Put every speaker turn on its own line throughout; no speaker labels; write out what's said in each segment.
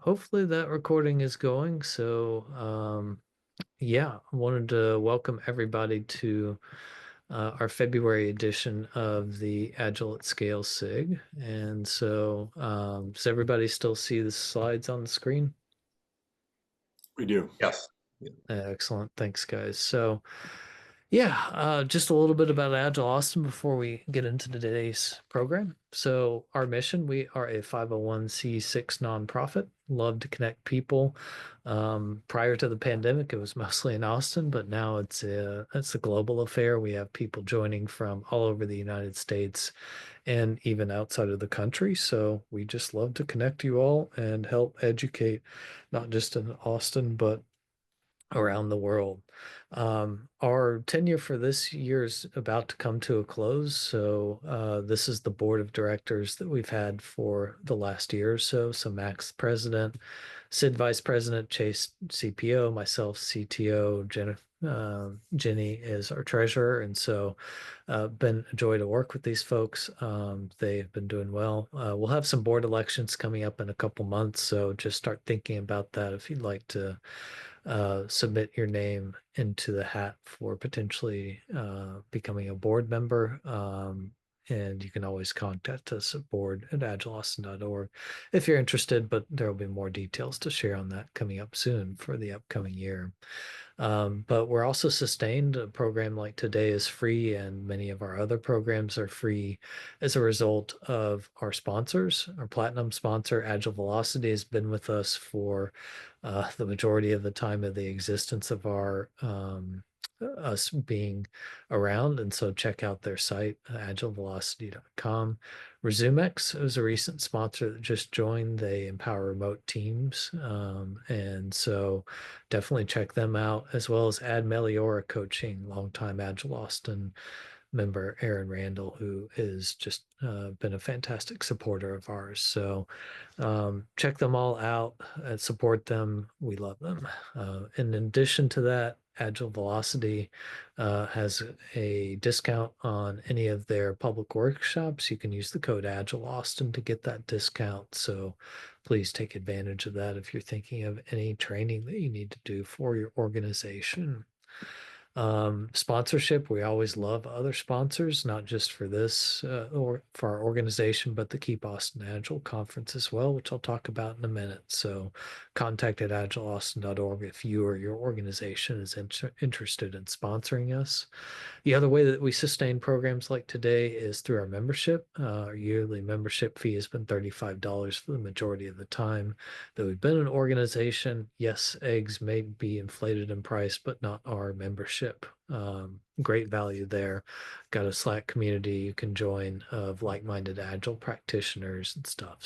Hopefully that recording is going. Yeah, I wanted to welcome everybody to our February edition of the Agile at Scale SIG. Does everybody still see the slides on the screen?
We do.
Yes.
Excellent. Thanks, guys. Just a little bit about Agile Austin before we get into today's program. So, our mission, we are a 501c6 nonprofit. Love to connect people. Prior to the pandemic, it was mostly in Austin, but now it's a global affair. We have people joining from all over the United States and even outside of the country. So, we just love to connect you all and help educate, not just in Austin, but around the world. Our tenure for this year is about to come to a close. This is the board of directors that we've had for the last year or so. So Max, president, Sid, vice president, Chase, CPO, myself, CTO, Jenny is our treasurer. Been a joy to work with these folks. They've been doing well. We'll have some board elections coming up in a couple months. So just start thinking about that if you'd like to submit your name into the hat for potentially becoming a board member. And you can always contact us at board@agileaustin.org if you're interested, but there will be more details to share on that coming up soon for the upcoming year. But we're also sustained. A program like today is free, and many of our other programs are free as a result of our sponsors. Our platinum sponsor, Agile Velocity, has been with us for the majority of the time of the existence of our us being around. And so check out their site, agilevelocity.com. ResumeX is a recent sponsor that just joined. They empower remote teams. Definitely check them out, as well as Ad Meliora Coaching, longtime Agile Austin member Aaron Randall, who is just been a fantastic supporter of ours. Check them all out and support them. We love them. In addition to that, Agile Velocity has a discount on any of their public workshops. You can use the code Agile Austin to get that discount. So please take advantage of that if you're thinking of any training that you need to do for your organization. Sponsorship, we always love other sponsors, not just for this or for our organization, but the Keep Austin Agile conference as well, which I'll talk about in a minute. So contact at agileaustin.org if you or your organization is interested in sponsoring us. The other way that we sustain programs like today is through our membership. Our yearly membership fee has been $35 for the majority of the time that we've been an organization. Yes, eggs may be inflated in price, but not our membership. Great value there. Got a Slack community you can join of like-minded Agile practitioners and stuff.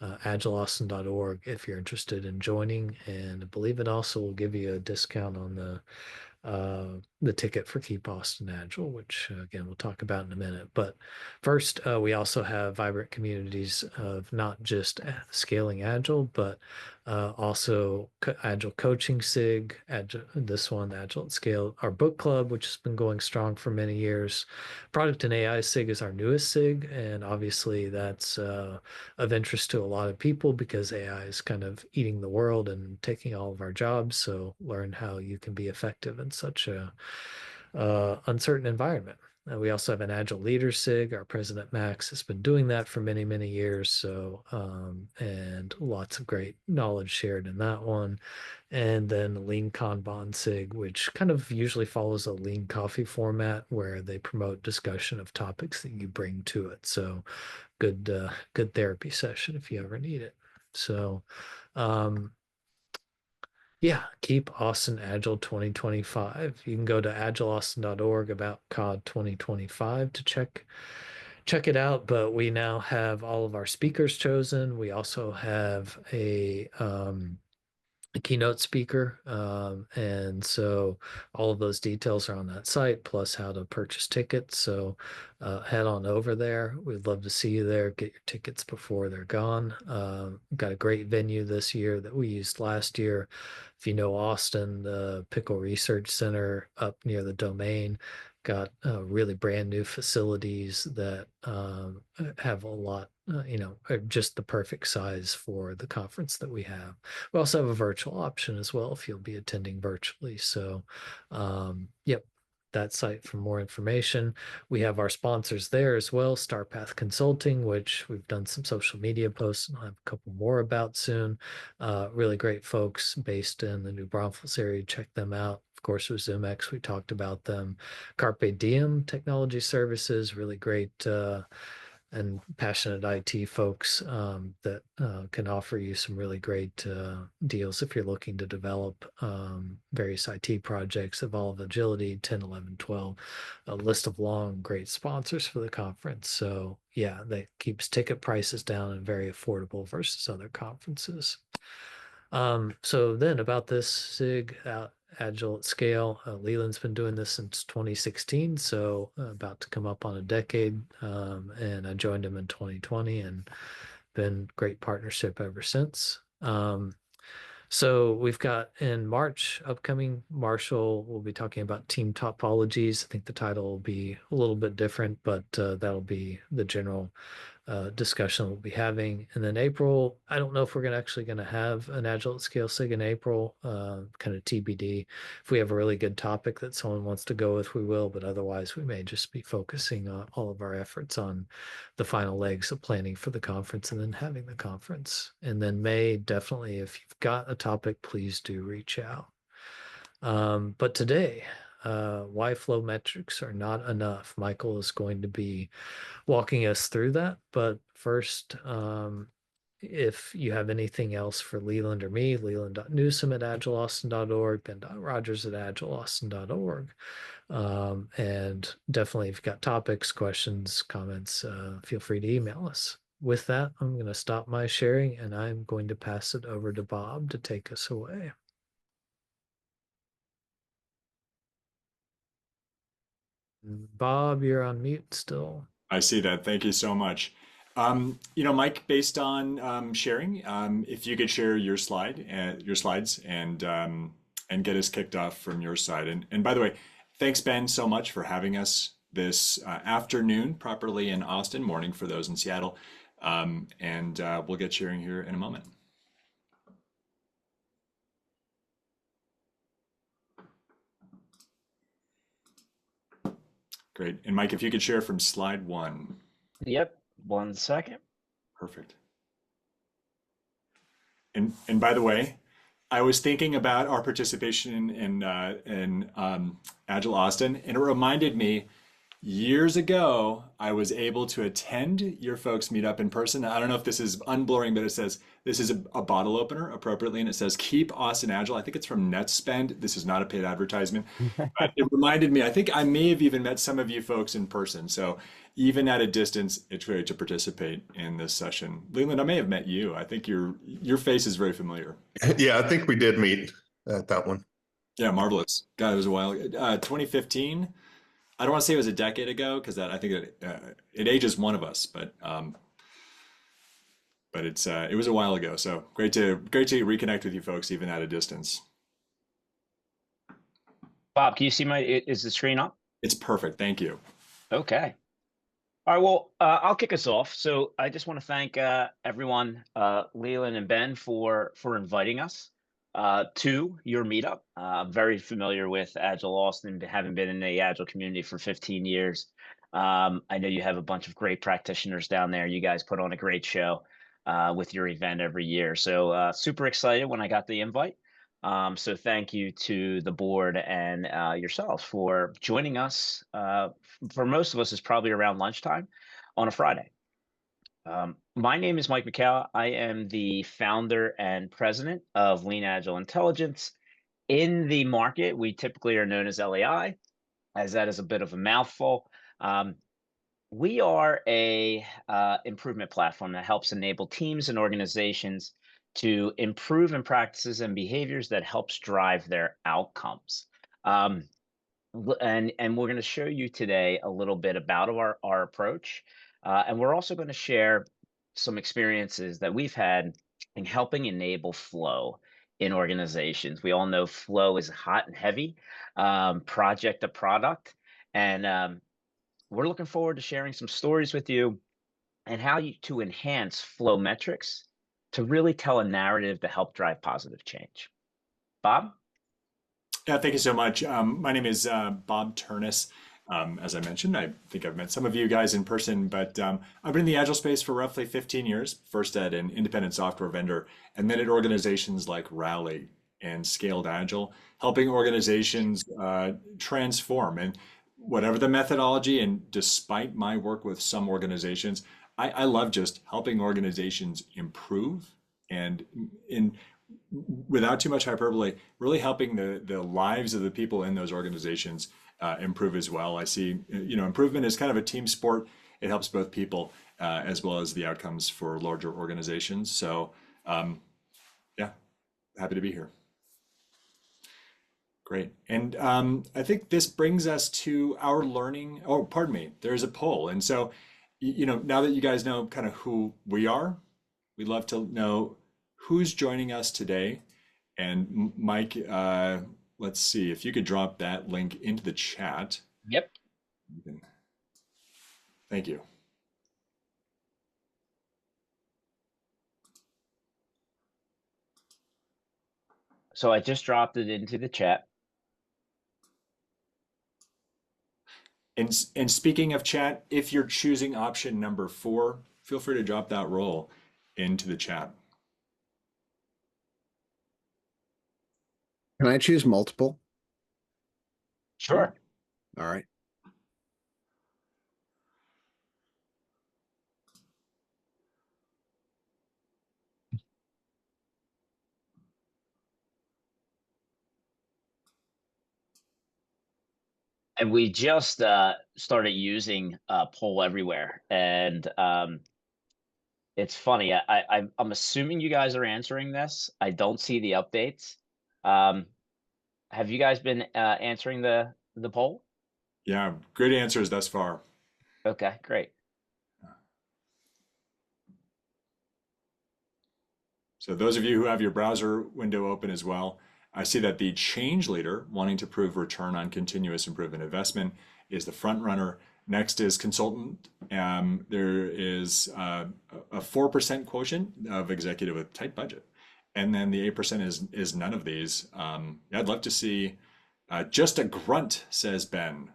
Agileaustin.org if you're interested in joining. And I believe it also will give you a discount on the ticket for Keep Austin Agile, which again we'll talk about in a minute. But first, we also have vibrant communities of not just scaling Agile, but also Agile Coaching SIG, Agile, this one, Agile at Scale, our book club, which has been going strong for many years. Product and AI SIG is our newest SIG, and obviously that's of interest to a lot of people because AI is kind of eating the world and taking all of our jobs. So learn how you can be effective in such a uncertain environment. We also have an Agile Leader SIG. Our president, Max, has been doing that for many, many years. And lots of great knowledge shared in that one. And then Lean Kanban SIG, which kind of usually follows a lean coffee format where they promote discussion of topics that you bring to it. So good therapy session if you ever need it. Um, yeah, keep Austin Agile 2025. You can go to agileaustin.org about COD 2025 to check it out. But we now have all of our speakers chosen. We also have a keynote speaker. And so all of those details are on that site, plus how to purchase tickets. head on over there. We'd love to see you there. Get your tickets before they're gone. Got a great venue this year that we used last year. If you know Austin, the Pickle Research Center up near the Domain got really brand new facilities that have a lot, are just the perfect size for the conference that we have. We also have a virtual option as well if you'll be attending virtually. So, yep, that site for more information. We have our sponsors there as well, StarPath Consulting, which we've done some social media posts and I'll have a couple more about soon. Really great folks based in the New Braunfels area. Check them out. Of course, with ZoomX, we talked about them. Carpe Diem Technology Services, really great and passionate IT folks that can offer you some really great deals if you're looking to develop various IT projects, Evolve Agility, 10, 11, 12, a list of long, great sponsors for the conference. So yeah, that keeps ticket prices down and very affordable versus other conferences. So then about this SIG Agile at Scale, Leland's been doing this since 2016, so about to come up on a decade. And I joined him in 2020 and been great partnership ever since. So we've got in March, upcoming Marshall, we'll be talking about team topologies. I think the title will be a little bit different, but that'll be the general discussion we'll be having. And then April, I don't know if we're actually going to have an Agile at Scale SIG in April, kind of TBD. If we have a really good topic that someone wants to go with, we will, but otherwise we may just be focusing all of our efforts on the final legs of planning for the conference and then having the conference. And then May, definitely, if you've got a topic, please do reach out. But today, why flow metrics are not enough. Michael is going to be walking us through that. But first, if you have anything else for Leland or me, leland.newsome@agileaustin.org, ben.rogers@agileaustin.org. And definitely, if you've got topics, questions, comments, feel free to email us. With that, I'm going to stop my sharing and I'm going to pass it over to Bob to take us away. Bob, you're on mute still.
I see that. Thank you so much. Mike, based on sharing, if you could share your slides, and get us kicked off from your side. And by the way, thanks Ben so much for having us this afternoon, properly in Austin, morning for those in Seattle. And we'll get sharing here in a moment. Great. And Mike, if you could share from slide 1.
Yep, 1 second.
Perfect. And by the way, I was thinking about our participation in Agile Austin, and it reminded me years ago I was able to attend your folks meetup in person. I don't know if this is unblurring, but it says this is a bottle opener appropriately, and it says keep Austin Agile. I think it's from NetSpend. This is not a paid advertisement, but it reminded me. I think I may have even met some of you folks in person. So even at a distance, it's great to participate in this session. Leland, I may have met you. I think your face is very familiar.
Yeah, I think we did meet at that one.
Yeah, marvelous. God, it was a while ago. 2015. I don't want to say it was a decade ago because I think it ages one of us, but it was a while ago. So great to reconnect with you folks even at a distance.
Bob, can you see is the screen up?
It's perfect. Thank you.
Okay. All right, well, I'll kick us off. So I just want to thank everyone, Leland and Ben, for inviting us to your meetup. I'm very familiar with Agile Austin, having been in the Agile community for 15 years. I know you have a bunch of great practitioners down there. You guys put on a great show with your event every year. So super excited when I got the invite. So thank you to the board and yourselves for joining us. For most of us, it's probably around lunchtime on a Friday. My name is Mike McCall. I am the founder and president of Lean Agile Intelligence. In the market, we typically are known as LAI, as that is a bit of a mouthful. We are a improvement platform that helps enable teams and organizations to improve in practices and behaviors that helps drive their outcomes. and we're going to show you today a little bit about our approach, and we're also going to share some experiences that we've had in helping enable flow in organizations. We all know flow is hot and heavy, project to product, and we're looking forward to sharing some stories with you and how to enhance flow metrics to really tell a narrative to help drive positive change. Bob?
Yeah, thank you so much. My name is Bob Turnus. As I mentioned, I think I've met some of you guys in person, but I've been in the Agile space for roughly 15 years, first at an independent software vendor, and then at organizations like Rally and Scaled Agile, helping organizations transform. And whatever the methodology, and despite my work with some organizations, I love just helping organizations improve and in without too much hyperbole, really helping the lives of the people in those organizations improve as well. I see, improvement is kind of a team sport. It helps both people as well as the outcomes for larger organizations. So, yeah, happy to be here. Great. And I think this brings us to our learning. Oh, pardon me. There's a poll. And so, now that you guys know kind of who we are, we'd love to know who's joining us today. And Mike, let's see if you could drop that link into the chat.
Yep.
Thank you.
So I just dropped it into the chat.
And speaking of chat, if you're choosing option number 4, feel free to drop that role into the chat.
Can I choose multiple?
Sure.
All right.
And we just started using Poll Everywhere, and it's funny. I'm assuming you guys are answering this. I don't see the updates. Have you guys been answering the poll?
Yeah, good answers thus far.
Okay, great.
So those of you who have your browser window open as well, I see that the change leader wanting to prove return on continuous improvement investment is the front runner. Next is consultant. There is a 4% quotient of executive with tight budget. And then the 8% is none of these. I'd love to see just a grunt, says Ben.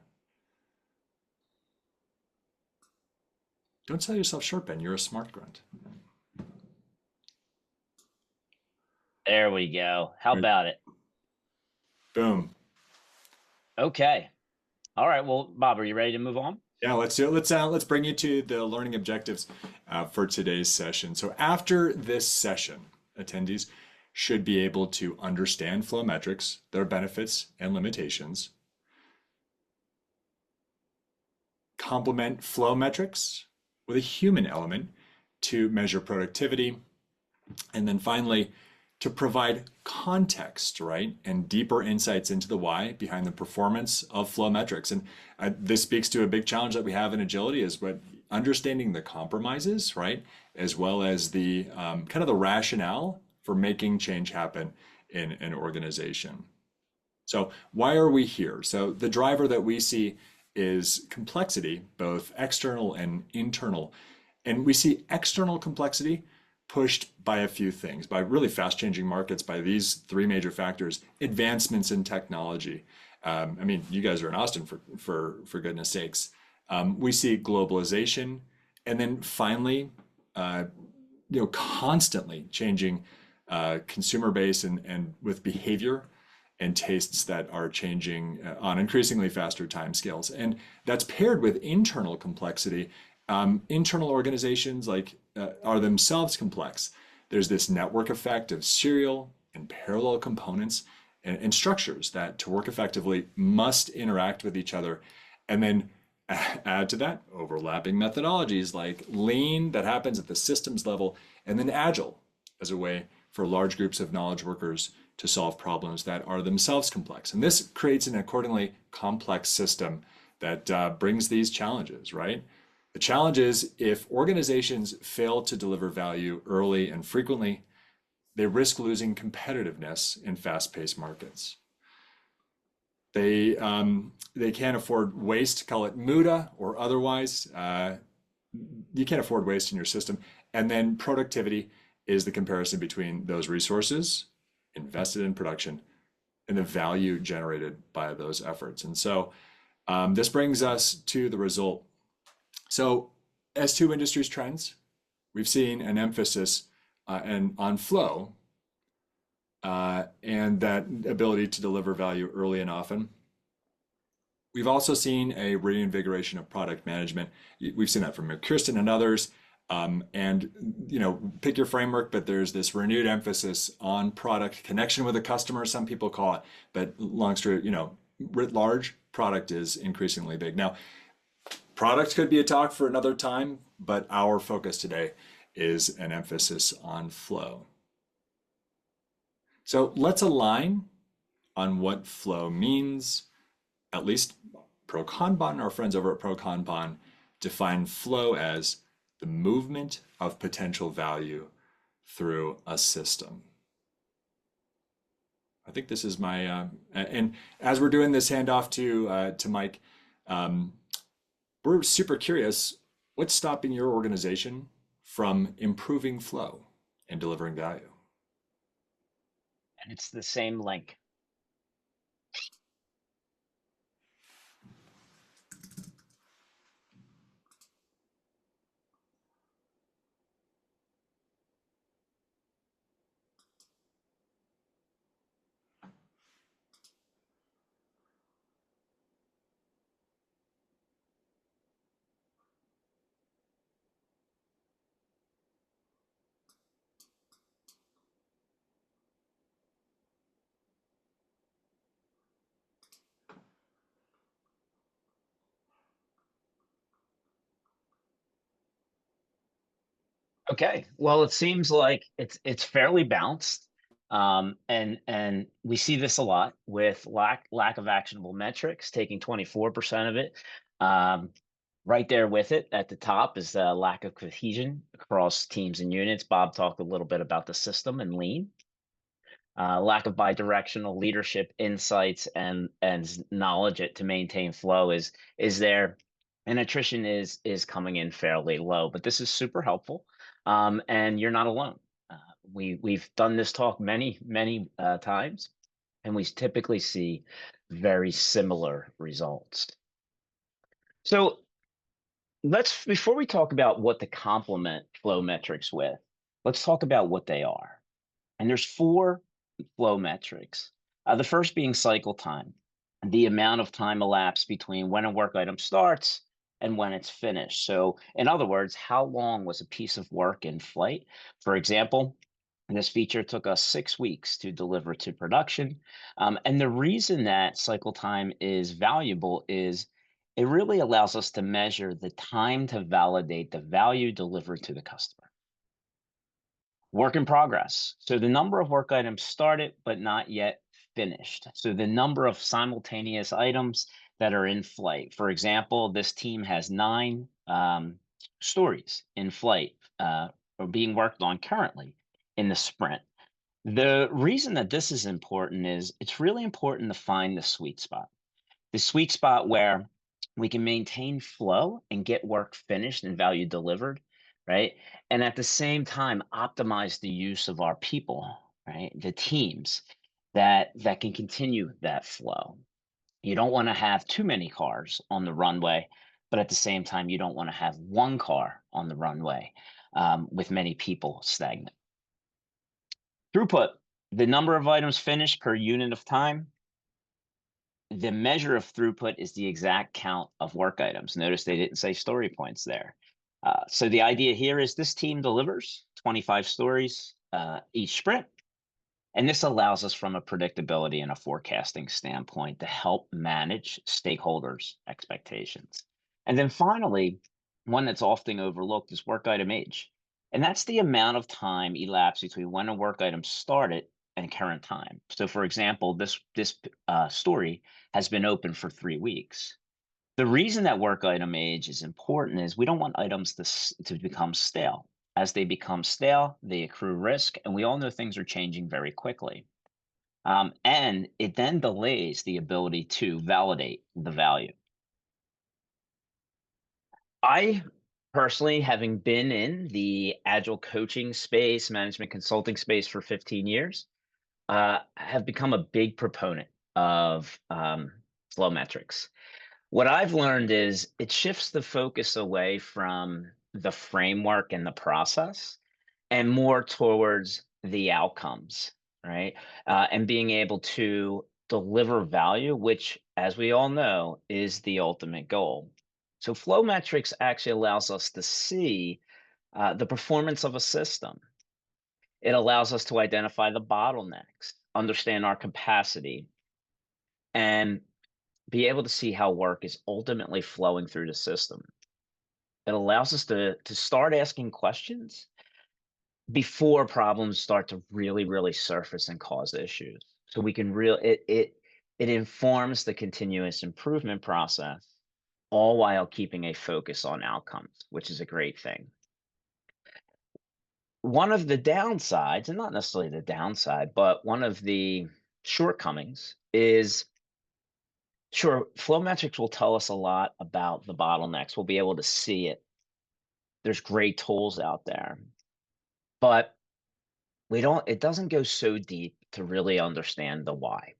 Don't sell yourself short, Ben. You're a smart grunt.
There we go. How about it?
Boom.
Okay. All right. Well, Bob, are you ready to move on?
Yeah, let's do it. Let's bring you to the learning objectives for today's session. So after this session, attendees should be able to understand flow metrics, their benefits and limitations, complement flow metrics with a human element to measure productivity, and then finally, to provide context, right, and deeper insights into the why behind the performance of flow metrics. And this speaks to a big challenge that we have in agility is what understanding the compromises, right, as well as the kind of the rationale for making change happen in an organization. So why are we here? So the driver that we see is complexity, both external and internal. And we see external complexity pushed by a few things, by really fast changing markets, by these 3 major factors: advancements in technology. I mean, you guys are in Austin for goodness sakes. We see globalization, and then finally, constantly changing consumer base and with behavior and tastes that are changing on increasingly faster timescales. And that's paired with internal complexity. Internal organizations are themselves complex. There's this network effect of serial and parallel components and structures that, to work effectively, must interact with each other. And then add to that overlapping methodologies like lean that happens at the systems level, and then agile as a way for large groups of knowledge workers to solve problems that are themselves complex. And this creates an accordingly complex system that brings these challenges, right? The challenge is if organizations fail to deliver value early and frequently, they risk losing competitiveness in fast-paced markets. They can't afford waste, call it muda or otherwise. You can't afford waste in your system. And then productivity is the comparison between those resources invested in production and the value generated by those efforts. And so this brings us to the result. So as two industries trends, we've seen an emphasis on flow and that ability to deliver value early and often. We've also seen a reinvigoration of product management. We've seen that from Kirsten and others. And pick your framework, but there's this renewed emphasis on product connection with the customer, some people call it, but long story, writ large, product is increasingly big. Now, product could be a talk for another time, but our focus today is an emphasis on flow. So let's align on what flow means. At least ProKanban, our friends over at ProKanban, define flow as the movement of potential value through a system. I think this is my, and as we're doing this handoff to Mike, we're super curious, what's stopping your organization from improving flow and delivering value?
And it's the same link. Okay, well, it seems like it's fairly balanced, and we see this a lot with lack of actionable metrics, taking 24% of it. Right there with it at the top is the lack of cohesion across teams and units. Bob talked a little bit about the system and lean. Lack of bidirectional leadership, insights, and knowledge to maintain flow is there, and attrition is coming in fairly low. But this is super helpful, and you're not alone. We've done this talk many times, and we typically see very similar results. So before we talk about what to complement flow metrics with, let's talk about what they are. And there's 4 flow metrics. The first being cycle time, the amount of time elapsed between when a work item starts and when it's finished. So in other words, how long was a piece of work in flight? For example, this feature took us 6 weeks to deliver to production. And the reason that cycle time is valuable is it really allows us to measure the time to validate the value delivered to the customer. Work in progress. So the number of work items started but not yet finished. So the number of simultaneous items that are in flight. For example, this team has 9 stories in flight or being worked on currently in the sprint. The reason that this is important is it's really important to find the sweet spot. The sweet spot where we can maintain flow and get work finished and value delivered, right? And at the same time, optimize the use of our people, right? The teams that can continue that flow. You don't want to have too many cars on the runway, but at the same time, you don't want to have one car on the runway with many people stagnant. Throughput, the number of items finished per unit of time. The measure of throughput is the exact count of work items. Notice they didn't say story points there. So the idea here is this team delivers 25 stories each sprint. And this allows us from a predictability and a forecasting standpoint to help manage stakeholders' expectations. And then finally, one that's often overlooked is work item age. And that's the amount of time elapsed between when a work item started and current time. So, for example, this story has been open for 3 weeks. The reason that work item age is important is we don't want items to become stale. As they become stale, they accrue risk, and we all know things are changing very quickly. And it then delays the ability to validate the value. I personally, having been in the agile coaching space, management consulting space for 15 years, have become a big proponent of flow metrics. What I've learned is it shifts the focus away from the framework and the process and more towards the outcomes, right? And being able to deliver value, which, as we all know, is the ultimate goal. So, flow metrics actually allows us to see the performance of a system. It allows us to identify the bottlenecks, understand our capacity, and be able to see how work is ultimately flowing through the system. It allows us to start asking questions before problems start to really surface and cause issues. So we can it informs the continuous improvement process, all while keeping a focus on outcomes, which is a great thing. One of the downsides, and not necessarily the downside, but one of the shortcomings is, sure, flow metrics will tell us a lot about the bottlenecks. We'll be able to see it. There's great tools out there, but it doesn't go so deep to really understand the why.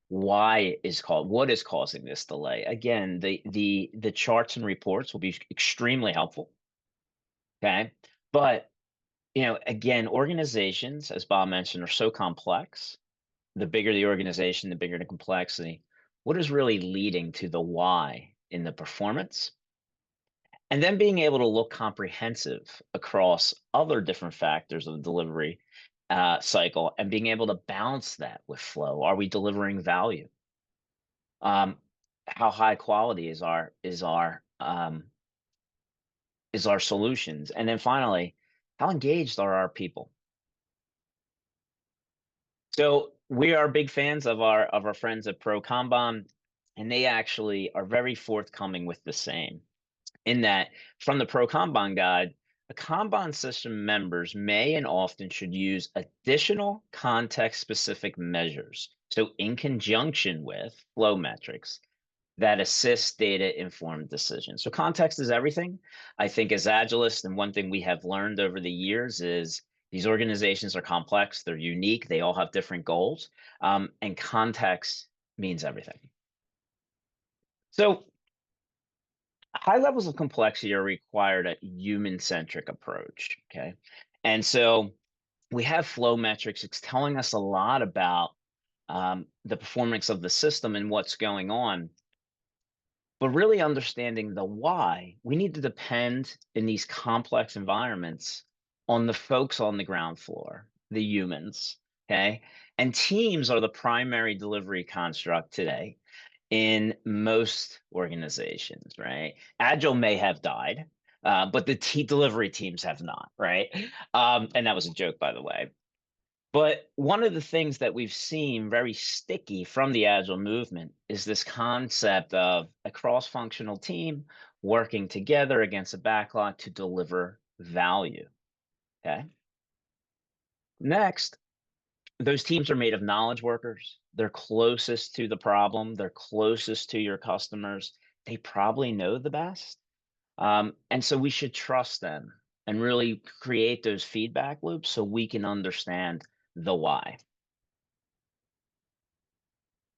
What is causing this delay? Again, the charts and reports will be extremely helpful. Okay. But again, organizations, as Bob mentioned, are so complex. The bigger the organization, the bigger the complexity. What is really leading to the why in the performance? And then being able to look comprehensive across other different factors of the delivery cycle and being able to balance that with flow. Are we delivering value? How high quality is our solutions? And then finally, how engaged are our people? So we are big fans of our friends at Pro Kanban, and they actually are very forthcoming with the same. In that, from the Pro Kanban guide, the Kanban system members may and often should use additional context-specific measures. So in conjunction with flow metrics that assist data-informed decisions. So context is everything. I think as Agilists, and one thing we have learned over the years is these organizations are complex, they're unique, they all have different goals, and context means everything. So high levels of complexity are required a human-centric approach, okay? And so we have flow metrics. It's telling us a lot about the performance of the system and what's going on. But really understanding the why, we need to depend in these complex environments on the folks on the ground floor, the humans, okay? And teams are the primary delivery construct today in most organizations, right? Agile may have died, but the delivery teams have not, right? And that was a joke, by the way. But one of the things that we've seen very sticky from the Agile movement is this concept of a cross-functional team working together against a backlog to deliver value, okay? Next, those teams are made of knowledge workers. They're closest to the problem. They're closest to your customers. They probably know the best. And so we should trust them and really create those feedback loops so we can understand the why.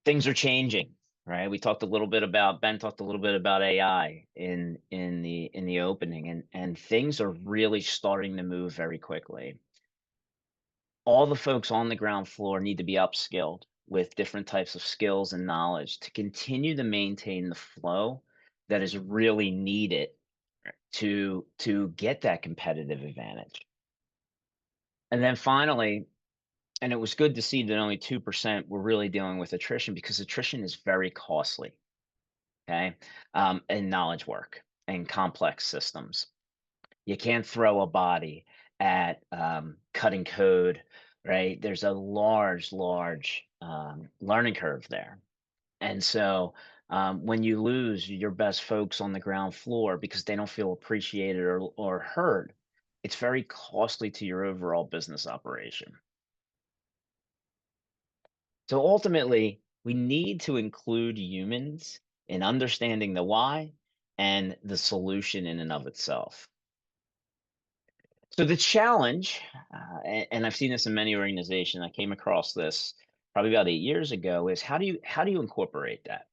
Things are changing, right? We talked a little bit about, Ben talked a little bit about AI in the opening, and things are really starting to move very quickly. All the folks on the ground floor need to be upskilled with different types of skills and knowledge to continue to maintain the flow that is really needed to get that competitive advantage. And then finally, and it was good to see that only 2% were really dealing with attrition, because attrition is very costly, okay, in knowledge work and complex systems. You can't throw a body at cutting code right? There's a large, learning curve there. And so when you lose your best folks on the ground floor because they don't feel appreciated or heard, it's very costly to your overall business operation. So ultimately, we need to include humans in understanding the why and the solution in and of itself. So the challenge, and I've seen this in many organizations, I came across this probably about 8 years ago, is how do you incorporate that?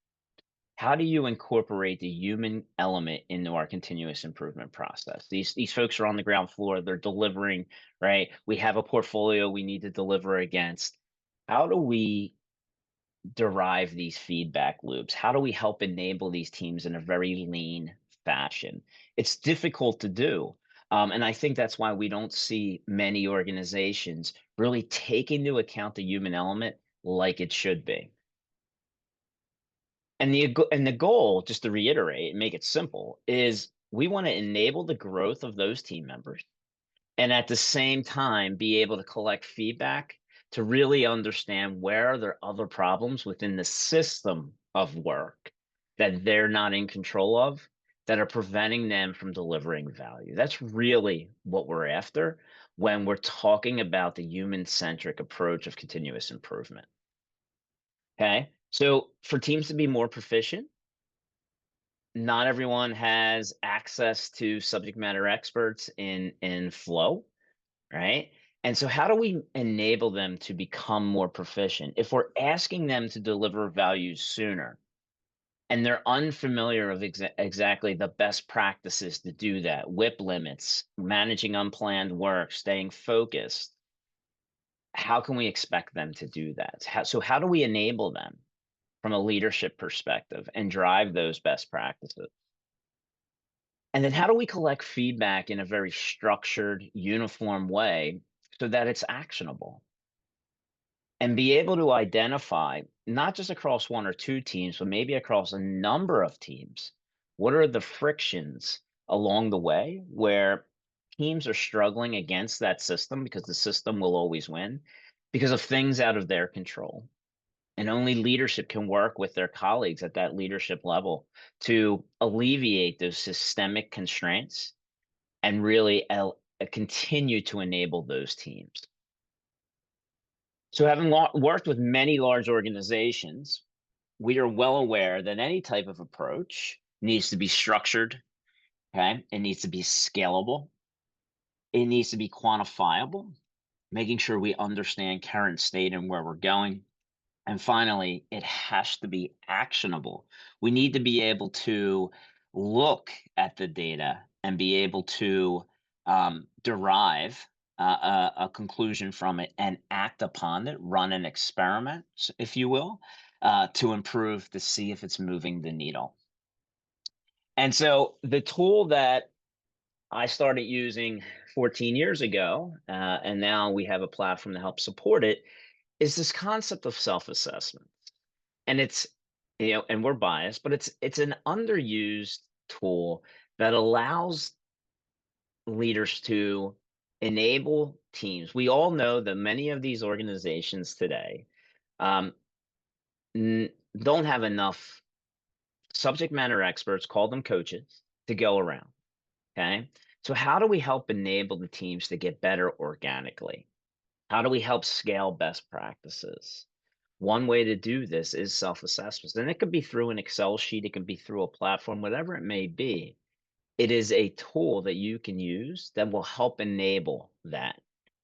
How do you incorporate the human element into our continuous improvement process? These folks are on the ground floor, they're delivering, right? We have a portfolio we need to deliver against. How do we derive these feedback loops? How do we help enable these teams in a very lean fashion? It's difficult to do. And I think that's why we don't see many organizations really take into account the human element like it should be. And the goal, just to reiterate and make it simple, is we want to enable the growth of those team members and at the same time be able to collect feedback to really understand where are there other problems within the system of work that they're not in control of that are preventing them from delivering value. That's really what we're after when we're talking about the human-centric approach of continuous improvement. Okay? So for teams to be more proficient, not everyone has access to subject matter experts in flow, right? And so how do we enable them to become more proficient? If we're asking them to deliver value sooner and they're unfamiliar of exactly the best practices to do that, WIP limits, managing unplanned work, staying focused, how can we expect them to do that? So how do we enable them from a leadership perspective and drive those best practices? And then how do we collect feedback in a very structured, uniform way so that it's actionable? And be able to identify, not just across one or two teams, but maybe across a number of teams, what are the frictions along the way where teams are struggling against that system because the system will always win because of things out of their control. And only leadership can work with their colleagues at that leadership level to alleviate those systemic constraints and really continue to enable those teams. So, having worked with many large organizations, we are well aware that any type of approach needs to be structured, okay? It needs to be scalable, it needs to be quantifiable, making sure we understand current state and where we're going. And finally, it has to be actionable. We need to be able to look at the data and be able to derive a conclusion from it and act upon it, run an experiment, if you will, to improve to see if it's moving the needle. And so the tool that I started using 14 years ago, and now we have a platform to help support it, is this concept of self-assessment. And it's, and we're biased, but it's an underused tool that allows leaders to enable teams. We all know that many of these organizations today um, don't have enough subject matter experts, call them coaches, to go around. Okay. So, how do we help enable the teams to get better organically? How do we help scale best practices? One way to do this is self-assessments, and it could be through an Excel sheet, it could be through a platform, whatever it may be. It is a tool that you can use that will help enable that,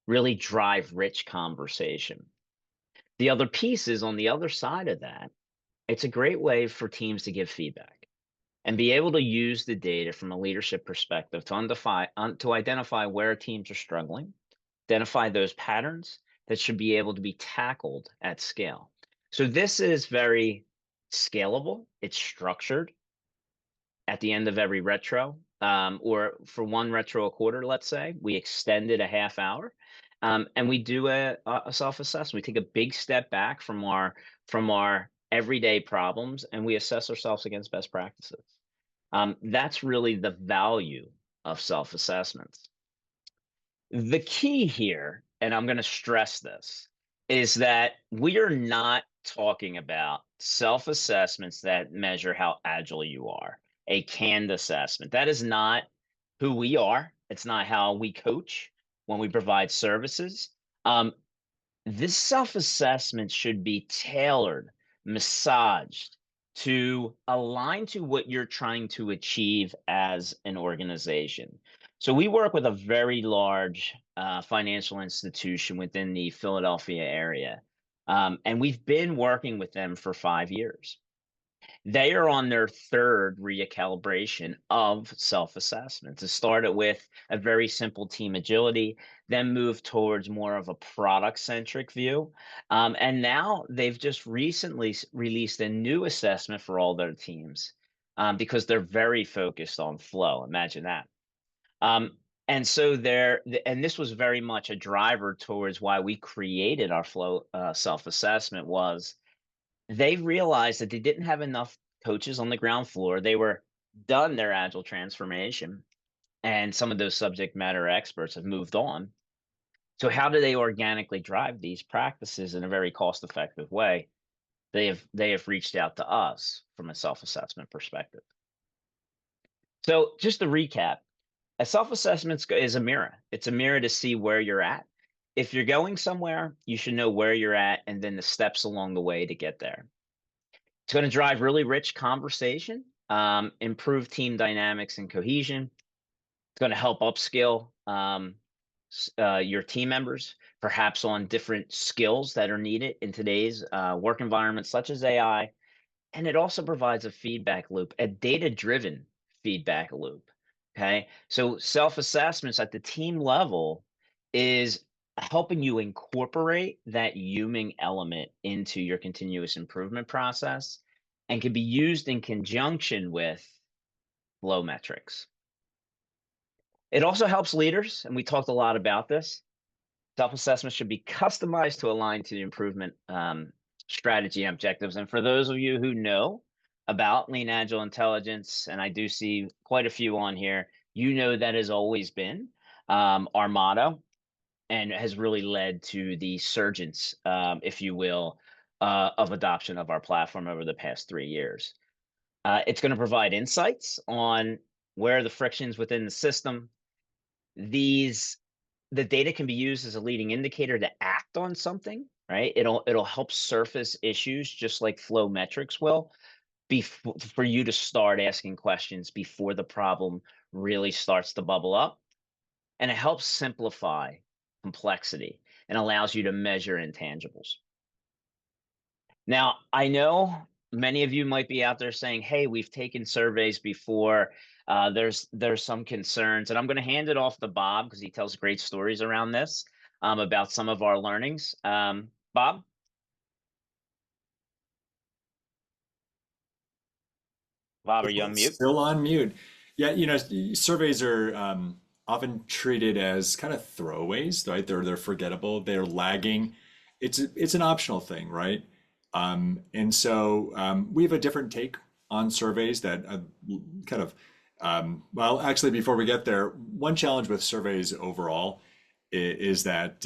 really drive rich conversation. The other piece is on the other side of that, it's a great way for teams to give feedback and be able to use the data from a leadership perspective to identify where teams are struggling, identify those patterns that should be able to be tackled at scale. So this is very scalable. It's structured at the end of every retro, or for one retro a quarter, let's say, we extend it a half hour. And we do a self-assessment. We take a big step back from our everyday problems and we assess ourselves against best practices. That's really the value of self-assessments. The key here and I'm going to stress this, is that we are not talking about self-assessments that measure how agile you are, a canned assessment. That is not who we are. It's not how we coach when we provide services. Um, this self-assessment should be tailored, massaged to align to what you're trying to achieve as an organization. So we work with a very large financial institution within the Philadelphia area, and we've been working with them for 5 years. They are on their third recalibration of self-assessments. It started with a very simple team agility, then moved towards more of a product-centric view. And now they've just recently released a new assessment for all their teams because they're very focused on flow. Imagine that. Um, and so and this was very much a driver towards why we created our flow self-assessment was they realized that they didn't have enough coaches on the ground floor. They were done their agile transformation, and some of those subject matter experts have moved on. So how do they organically drive these practices in a very cost-effective way? They have reached out to us from a self-assessment perspective. So just to recap, a self-assessment is a mirror. It's a mirror to see where you're at. If you're going somewhere, you should know where you're at and then the steps along the way to get there. It's going to drive really rich conversation, improve team dynamics and cohesion. It's going to help upskill your team members, perhaps on different skills that are needed in today's work environment, such as AI. And it also provides a feedback loop, a data-driven feedback loop. Okay. So self-assessments at the team level is helping you incorporate that human element into your continuous improvement process and can be used in conjunction with flow metrics. It also helps leaders, and we talked a lot about this. Self-assessment should be customized to align to the improvement strategy and objectives. And for those of you who know about Lean Agile Intelligence, and I do see quite a few on here, you know that has always been our motto and has really led to the surgence, if you will, of adoption of our platform over the past 3 years. It's going to provide insights on where the frictions within the system. The data can be used as a leading indicator to act on something, right? It'll help surface issues just like flow metrics will, for you to start asking questions before the problem really starts to bubble up. And it helps simplify complexity and allows you to measure intangibles. Now, I know many of you might be out there saying, "Hey, we've taken surveys before. There's some concerns," and I'm going to hand it off to Bob because he tells great stories around this about some of our learnings. Bob, are you on mute?
Still on mute. Yeah, surveys are often treated as kind of throwaways, right? They're forgettable. They're lagging. It's an optional thing, right? And so we have a different take on surveys that kind of well, actually, before we get there, one challenge with surveys overall is that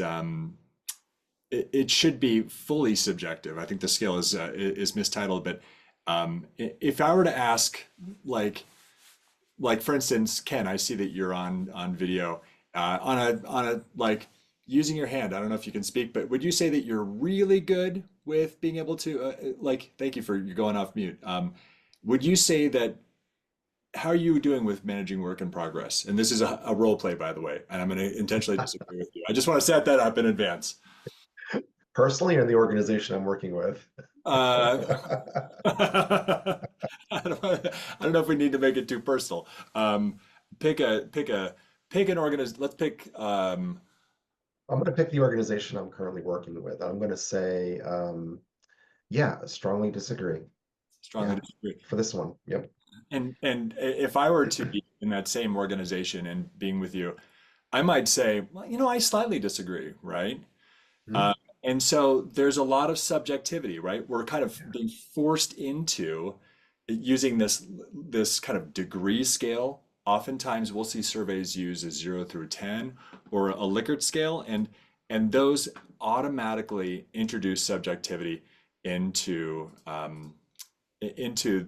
it should be fully subjective. I think the scale is mistitled, but if I were to ask, like for instance, Ken, I see that you're on video, on a like using your hand. I don't know if you can speak, but would you say that you're really good with being able to thank you for you going off mute. Would you say that how are you doing with managing work in progress? And this is a role play, by the way, and I'm going to intentionally disagree with you. I just want to set that up in advance.
Personally, or the organization I'm working with?
I don't know if we need to make it too personal. Pick an organization. Let's pick.
I'm going to pick the organization I'm currently working with. I'm going to say, yeah, strongly disagree.
Strongly
Yeah,
disagree.
for this one. Yep.
And if I were to be in that same organization and being with you, I might say, well, I slightly disagree, right?
Mhm.
And so there's a lot of subjectivity, right? We're kind of
Yeah.
being forced into using this kind of degree scale. Oftentimes we'll see surveys use a 0 through 10 or a Likert scale. And And those automatically introduce subjectivity into into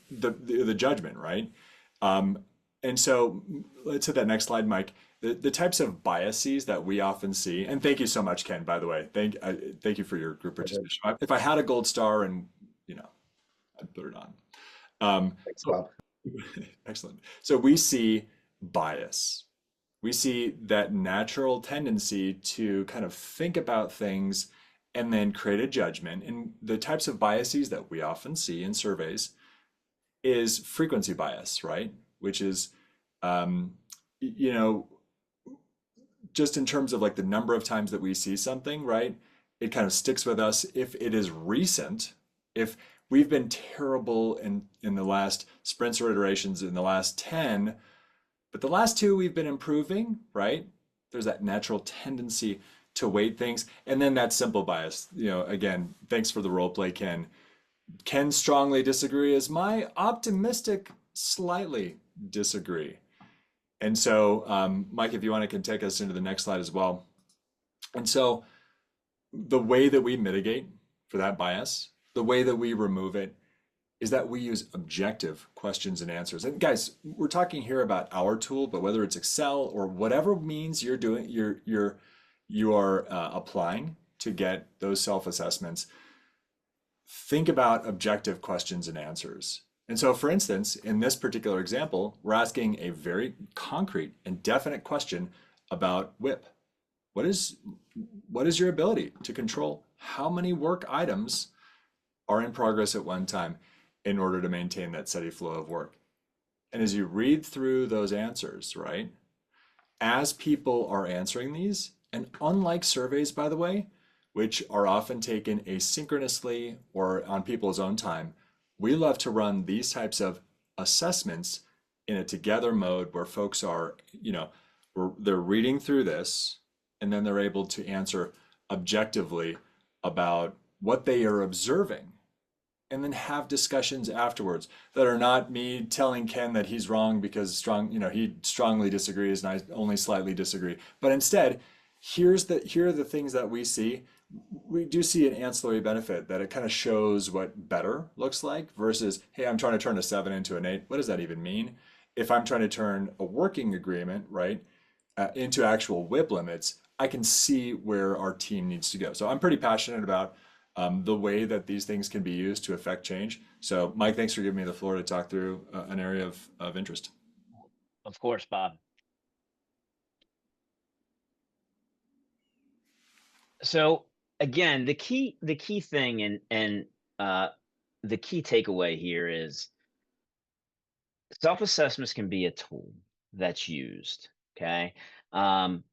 the judgment, right? Um, and so let's hit that next slide, Mike. The types of biases that we often see, and thank you so much, Ken, by the way. Thank you for your group participation. If I had a gold star and, I'd put it on.
Thanks, Bob.
Excellent. So we see bias. We see that natural tendency to kind of think about things and then create a judgment. And the types of biases that we often see in surveys is frequency bias, right? Which is, um, you know, just in terms of like the number of times that we see something, right? It kind of sticks with us if it is recent. If we've been terrible in the last sprints or iterations in the last 10, but the last two we've been improving, right? There's that natural tendency to weight things. And then that simple bias, again, thanks for the role play, Ken. Ken strongly disagree is my optimistic slightly disagree. And so, Mike, if you want to can take us into the next slide as well. And so the way that we mitigate for that bias, the way that we remove it is that we use objective questions and answers. And guys, we're talking here about our tool, but whether it's Excel or whatever means you're doing, you are applying to get those self-assessments, think about objective questions and answers. And so, for instance, in this particular example, we're asking a very concrete and definite question about WIP. What is your ability to control how many work items are in progress at one time in order to maintain that steady flow of work? And as you read through those answers, right, as people are answering these, and unlike surveys, by the way, which are often taken asynchronously or on people's own time, we love to run these types of assessments in a together mode where folks are, they're reading through this and then they're able to answer objectively about what they are observing and then have discussions afterwards that are not me telling Ken that he's wrong because he strongly disagrees and I only slightly disagree. But instead, here are the things that we see. We do see an ancillary benefit that it kind of shows what better looks like versus, hey, I'm trying to turn a 7 into an 8. What does that even mean? If I'm trying to turn a working agreement, right, into actual WIP limits, I can see where our team needs to go. So I'm pretty passionate about the way that these things can be used to affect change. So Mike, thanks for giving me the floor to talk through an area of interest.
Of course, Bob. So again, the key thing and the key takeaway here is self-assessments can be a tool that's used. Okay. Um,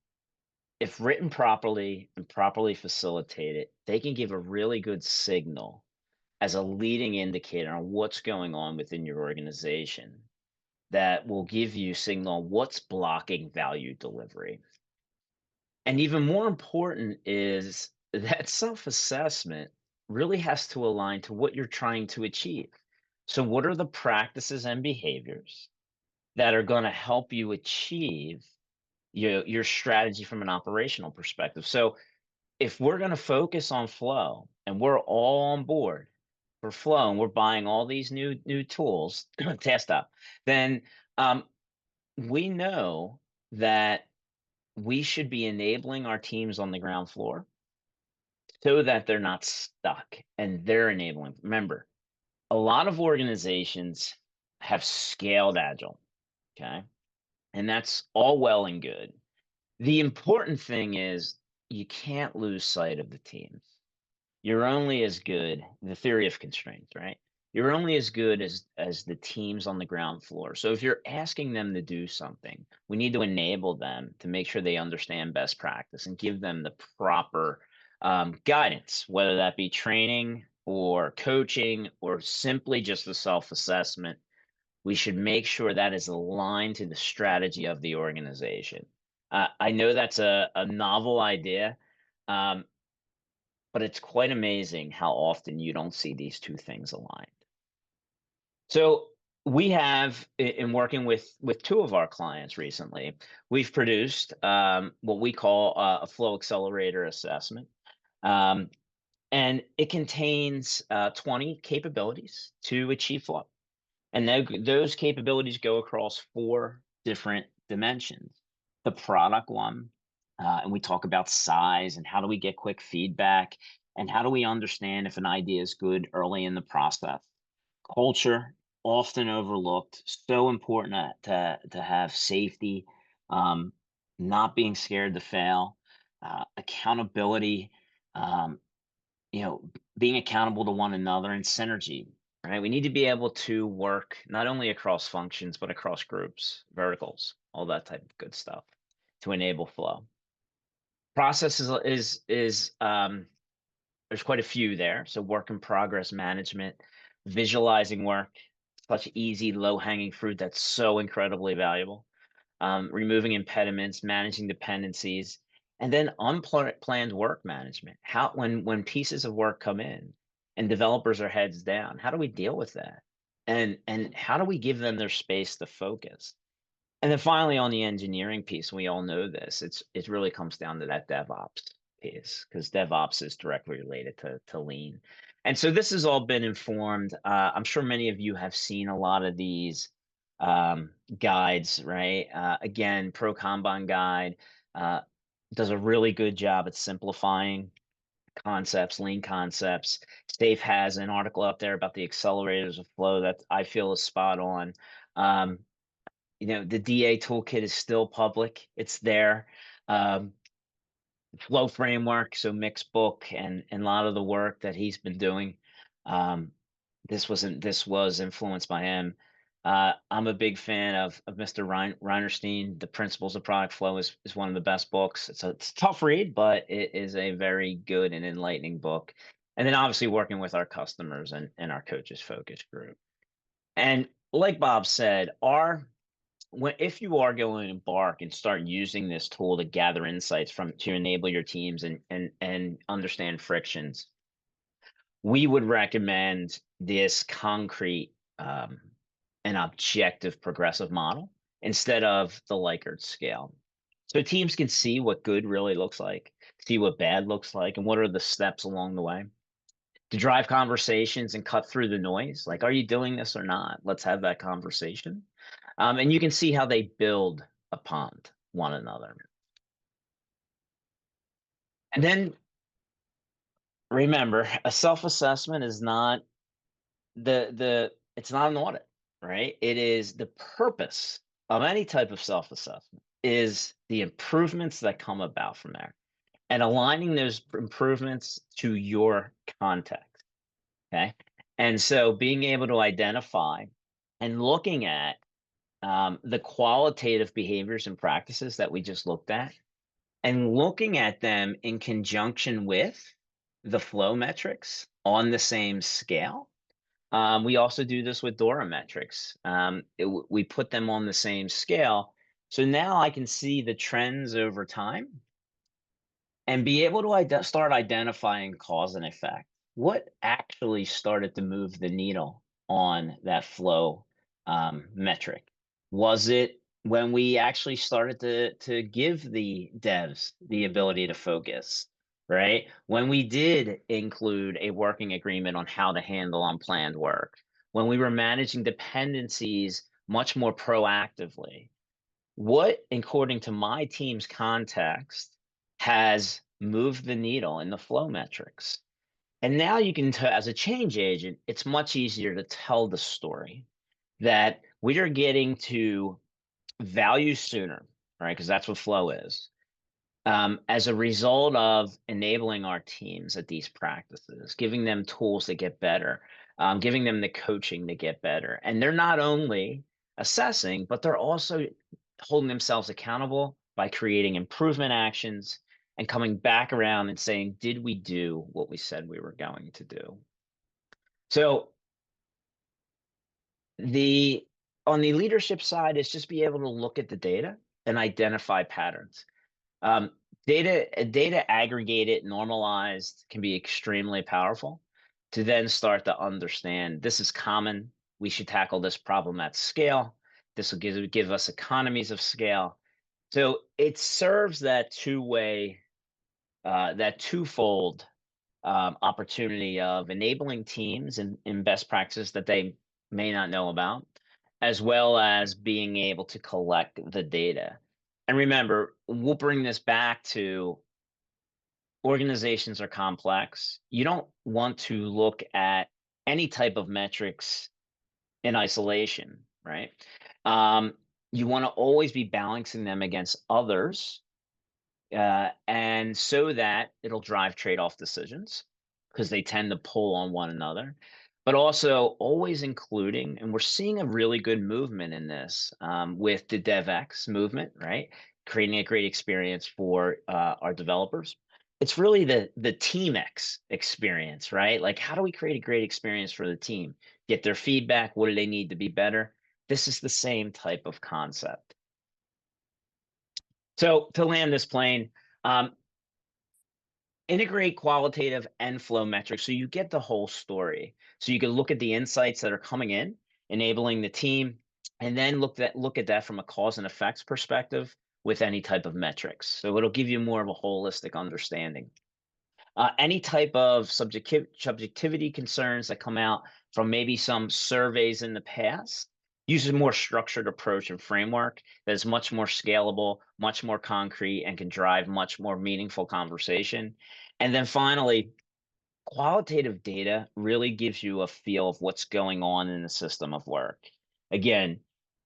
if written properly and properly facilitated, they can give a really good signal as a leading indicator on what's going on within your organization that will give you signal on what's blocking value delivery. And even more important is that self-assessment really has to align to what you're trying to achieve. So what are the practices and behaviors that are going to help you achieve your strategy from an operational perspective? So if we're going to focus on flow and we're all on board for flow and we're buying all these new tools, test up, then we know that we should be enabling our teams on the ground floor so that they're not stuck and they're enabling. Remember, a lot of organizations have scaled Agile, okay? And that's all well and good. The important thing is you can't lose sight of the teams. You're only as good, the theory of constraints, right? You're only as good as the teams on the ground floor. So if you're asking them to do something, we need to enable them to make sure they understand best practice and give them the proper guidance, whether that be training or coaching or simply just the self-assessment. We should make sure that is aligned to the strategy of the organization. I know that's a novel idea, um, but it's quite amazing how often you don't see these two things aligned. So We have in working with two of our clients recently, we've produced what we call a flow accelerator assessment. Um, and it contains 20 capabilities to achieve flow. And those capabilities go across 4 different dimensions. The product one, and we talk about size and how do we get quick feedback and how do we understand if an idea is good early in the process. Culture, often overlooked, so important to have safety, um, not being scared to fail, accountability, um, being accountable to one another, and synergy, right? We need to be able to work not only across functions, but across groups, verticals, all that type of good stuff to enable flow. Process is there's quite a few there. So work in progress management, visualizing work, such easy, low-hanging fruit that's so incredibly valuable. Removing impediments, managing dependencies, and then unplanned work management. How when pieces of work come in and developers are heads down, how do we deal with that? And how do we give them their space to focus? And then finally, on the engineering piece, we all know this. It really comes down to that DevOps piece because DevOps is directly related to lean. And so this has all been informed. I'm sure many of you have seen a lot of these guides, right? Again, Pro Kanban guide uh, does a really good job at simplifying concepts, lean concepts. Safe has an article up there about the accelerators of flow that I feel is spot on. Um, the DA toolkit is still public. It's there. Um, Flow framework, so mixed book and a lot of the work that he's been doing. Um, this was influenced by him. I'm a big fan of Mr. Reinerstein. The Principles of Product Flow is one of the best books. It's a tough read, but it is a very good and enlightening book. And then obviously working with our customers and our coaches focus group. And like Bob said, if you are going to embark and start using this tool to gather insights from to enable your teams and understand frictions, we would recommend this concrete and objective progressive model instead of the Likert scale. So teams can see what good really looks like, see what bad looks like, and what are the steps along the way to drive conversations and cut through the noise. Like, are you doing this or not? Let's have that conversation. And you can see how they build upon one another. And then remember, a self-assessment is not it's not an audit, right? It is the purpose of any type of self-assessment is the improvements that come about from there and aligning those improvements to your context. Okay. And so being able to identify and looking at the qualitative behaviors and practices that we just looked at and looking at them in conjunction with the flow metrics on the same scale. We also do this with Dora metrics. We put them on the same scale. So now I can see the trends over time and be able to start identifying cause and effect. What actually started to move the needle on that flow metric? Was it when we actually started to give the devs the ability to focus, right? When we did include a working agreement on how to handle unplanned work, when we were managing dependencies much more proactively, what, according to my team's context, has moved the needle in the flow metrics? And now you can, as a change agent, it's much easier to tell the story that we are getting to value sooner, right? Because that's what flow is. As a result of enabling our teams at these practices, giving them tools to get better, giving them the coaching to get better. And they're not only assessing, but they're also holding themselves accountable by creating improvement actions and coming back around and saying, did we do what we said we were going to do? So on the leadership side is just be able to look at the data and identify patterns. Um, data aggregated, normalized can be extremely powerful to then start to understand this is common. we should tackle this problem at scale. This will give us economies of scale. So it serves that that twofold opportunity of enabling teams in best practices that they may not know about, as well as being able to collect the data. And remember, we'll bring this back to organizations are complex. You don't want to look at any type of metrics in isolation, right? Um, you want to always be balancing them against others, and so that it'll drive trade-off decisions because they tend to pull on one another, but also always including, and we're seeing a really good movement in this with the DevX movement, right? Creating a great experience for our developers. It's really the TeamX experience, right? Like, how do we create a great experience for the team? Get their feedback. What do they need to be better? This is the same type of concept. So to land this plane, um, integrate qualitative and flow metrics so you get the whole story. So you can look at the insights that are coming in, enabling the team, and then look at that from a cause and effects perspective with any type of metrics. So it'll give you more of a holistic understanding. Any type of subjectivity concerns that come out from maybe some surveys in the past, use a more structured approach and framework that is much more scalable, much more concrete, and can drive much more meaningful conversation. And then finally, qualitative data really gives you a feel of what's going on in the system of work. Again,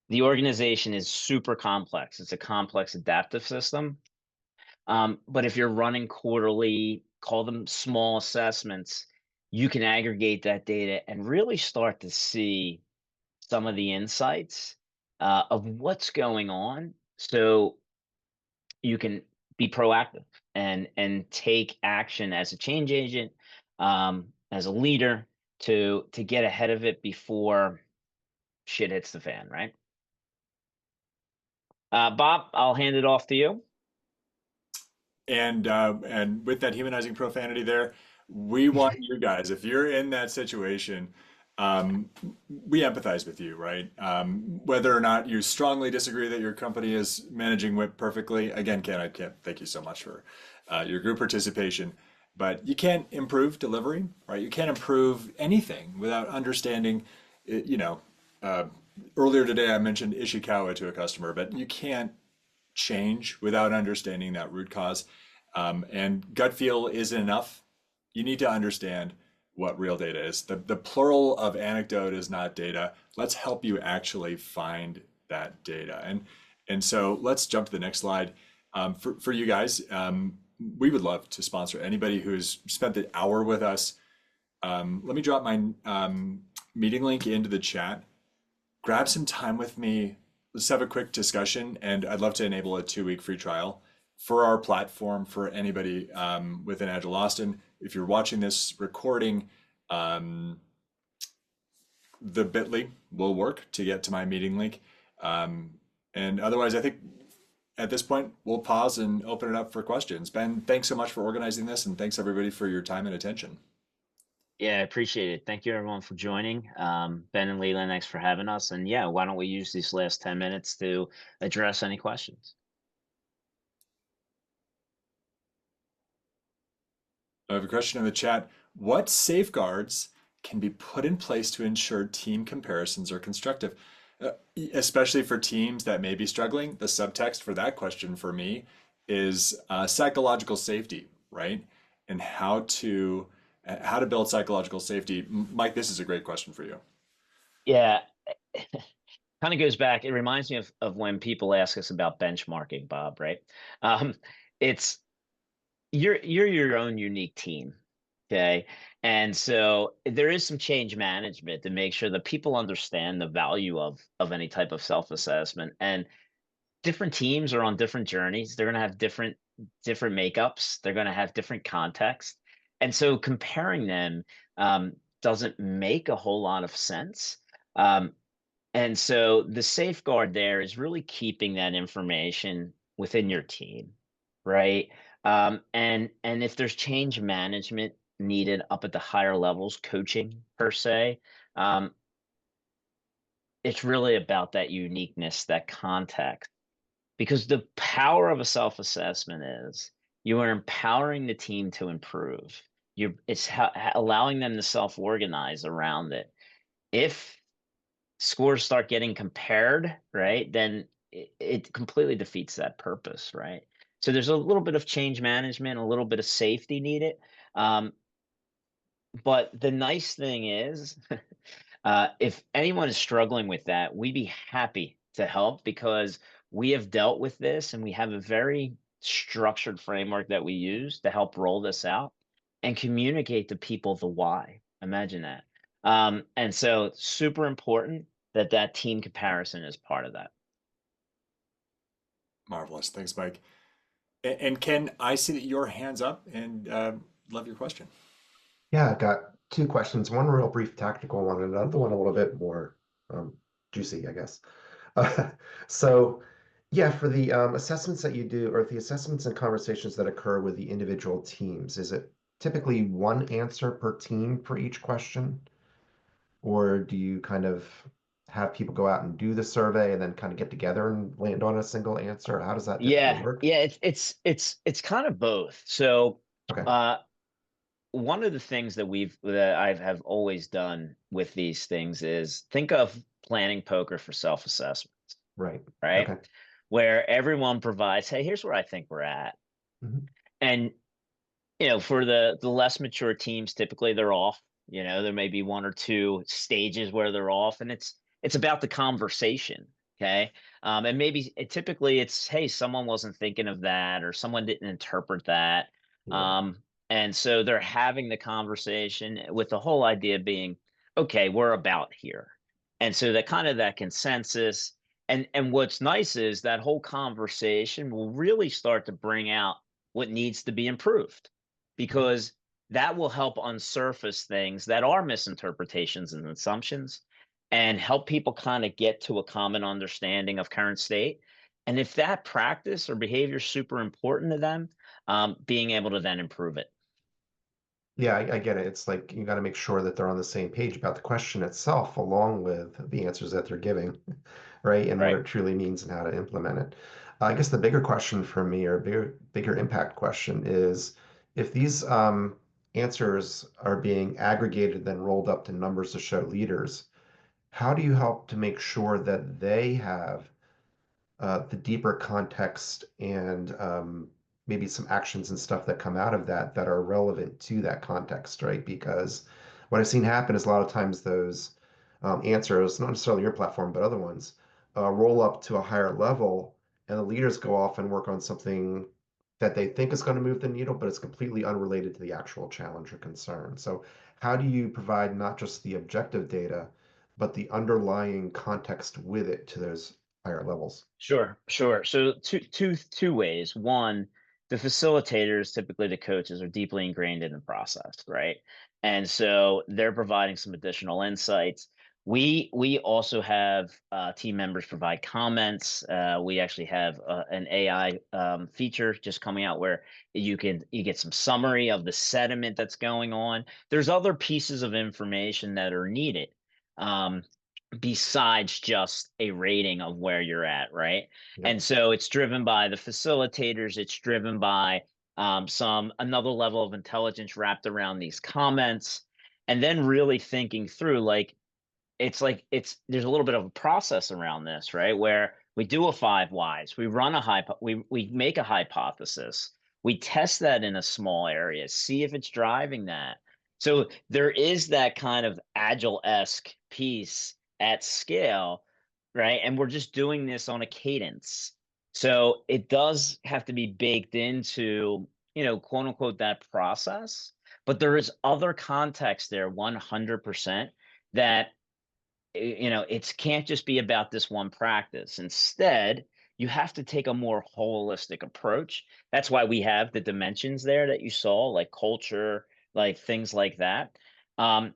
the organization is super complex. It's a complex adaptive system, but if you're running quarterly, call them small assessments, you can aggregate that data and really start to see some of the insights of what's going on. So you can be proactive and take action as a change agent, as a leader to get ahead of it before shit hits the fan, right? Bob, I'll hand it off to you.
And with that humanizing profanity there, we want you guys, if you're in that situation, um, we empathize with you, right? Whether or not you strongly disagree that your company is managing WIP perfectly, again, Ken, I can't thank you so much for your group participation. But you can't improve delivery, right? You can't improve anything without understanding, you know, uh, earlier today I mentioned Ishikawa to a customer, but you can't change without understanding that root cause. And gut feel isn't enough. You need to understand what real data is. The plural of anecdote is not data. Let's help you actually find that data. And so let's jump to the next slide. For you guys, we would love to sponsor anybody who's spent the hour with us. Let me drop my meeting link into the chat. Grab some time with me. Let's have a quick discussion, and I'd love to enable a 2-week free trial for our platform for anybody within Agile Austin. If you're watching this recording, the bit.ly will work to get to my meeting link. And otherwise, I think at this point, we'll pause and open it up for questions. Ben, thanks so much for organizing this, and thanks everybody for your time and attention.
Yeah, I appreciate it. Thank you everyone for joining. Ben and Leland, thanks for having us. And yeah, why don't we use these last 10 minutes to address any questions?
I have a question in the chat. What safeguards can be put in place to ensure team comparisons are constructive, especially for teams that may be struggling? The subtext for that question for me is psychological safety, right? And how to build psychological safety. Mike, this is a great question for you.
Yeah, kind of goes back. It reminds me of when people ask us about benchmarking, Bob, right? Um, it's you're your own unique team. Okay. And so there is some change management to make sure that people understand the value of any type of self-assessment. And different teams are on different journeys. They're going to have different makeups. They're going to have different context. And so comparing them doesn't make a whole lot of sense. Um, and so the safeguard there is really keeping that information within your team, right? And if there's change management needed up at the higher levels, coaching per se, um, it's really about that uniqueness, that context. Because the power of a self-assessment is you are empowering the team to improve. It's allowing them to self-organize around it. If scores start getting compared, right, then it completely defeats that purpose, right? So there's a little bit of change management, a little bit of safety needed. Um, but the nice thing is, if anyone is struggling with that, we'd be happy to help because we have dealt with this and we have a very structured framework that we use to help roll this out and communicate to people the why. Imagine that. And so it's super important that that team comparison is part of that.
Marvelous. Thanks, Mike. And Ken, I see that your hand's up and love your question.
Yeah, I got two questions. One real brief tactical one, and another one a little bit more juicy, I guess. Uh, so, yeah, for the assessments that you do, or the assessments and conversations that occur with the individual teams, is it typically one answer per team for each question? Or do you kind of have people go out and do the survey and then kind of get together and land on a single answer? How does that typically
Yeah,
work?
yeah, it's kind of both. So,
Okay,
uh, one of the things that I have always done with these things is think of planning poker for self-assessments,
right.
right?
Okay.
Where everyone provides, hey, here's where I think we're at.
Mhm.
And for the less mature teams, typically they're off. There may be one or two stages where they're off, and it's about the conversation. Okay. And maybe typically it's, hey, someone wasn't thinking of that, or someone didn't interpret that.
Yeah.
Um, and so they're having the conversation with the whole idea being, okay, we're about here. And so that kind of that consensus. And what's nice is that whole conversation will really start to bring out what needs to be improved,
Mhm.
because that will help unsurface things that are misinterpretations and assumptions and help people kind of get to a common understanding of current state. And if that practice or behavior is super important to them, being able to then improve it.
Yeah, I get it. It's like you got to make sure that they're on the same page about the question itself, along with the answers that they're giving, right? And what
Right.
it truly means and how to implement it. I guess the bigger question for me, or bigger impact question, is if these answers are being aggregated, then rolled up to numbers to show leaders, how do you help to make sure that they have the deeper context and maybe some actions and stuff that come out of that that are relevant to that context, right? Because what I've seen happen is a lot of times those answers, not necessarily your platform, but other ones, roll up to a higher level, and the leaders go off and work on something that they think is going to move the needle, but it's completely unrelated to the actual challenge or concern. So, how do you provide not just the objective data, but the underlying context with it to those higher levels?
Sure, sure. So two ways. One, the facilitators, typically the coaches, are deeply ingrained in the process, right? And so they're providing some additional insights. We also have team members provide comments. We actually have an AI feature just coming out where you get some summary of the sentiment that's going on. There's other pieces of information that are needed. Um, Besides just a rating of where you're at, right?
Yeah.
And so it's driven by the facilitators, it's driven by some another level of intelligence wrapped around these comments, and then really thinking through like it's there's a little bit of a process around this, right? Where we do a five whys, we run a we make a hypothesis, we test that in a small area, see if it's driving that. So there is that kind of agile-esque piece at scale, right? And we're just doing this on a cadence. So it does have to be baked into, quote unquote, that process. But there is other context there, 100%, that it can't just be about this one practice. Instead, you have to take a more holistic approach. That's why we have the dimensions there that you saw, like culture, like things like that. Um,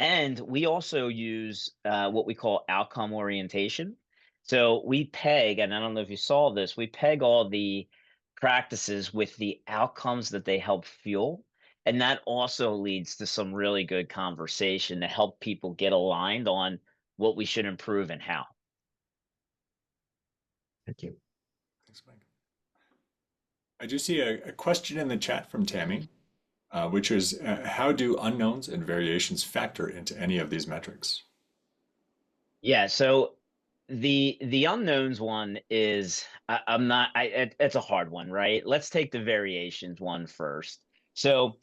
and we also use what we call outcome orientation. So we peg, and I don't know if you saw this, we peg all the practices with the outcomes that they help fuel. And that also leads to some really good conversation to help people get aligned on what we should improve and how.
Thank you.
Thanks, Mike. I do see a question in the chat from Tammy, which is how do unknowns and variations factor into any of these metrics?
Yeah, so the unknowns one is I'm not it's a hard one, right? Let's take the variations one first. So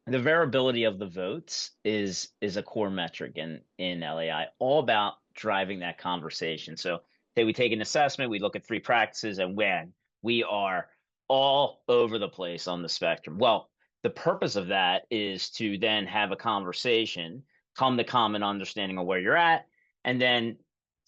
the variability of the votes is a core metric in LAI, all about driving that conversation. So say we take an assessment, we look at 3 practices, and when we are all over the place on the spectrum. Well, the purpose of that is to then have a conversation, come to common understanding of where you're at, and then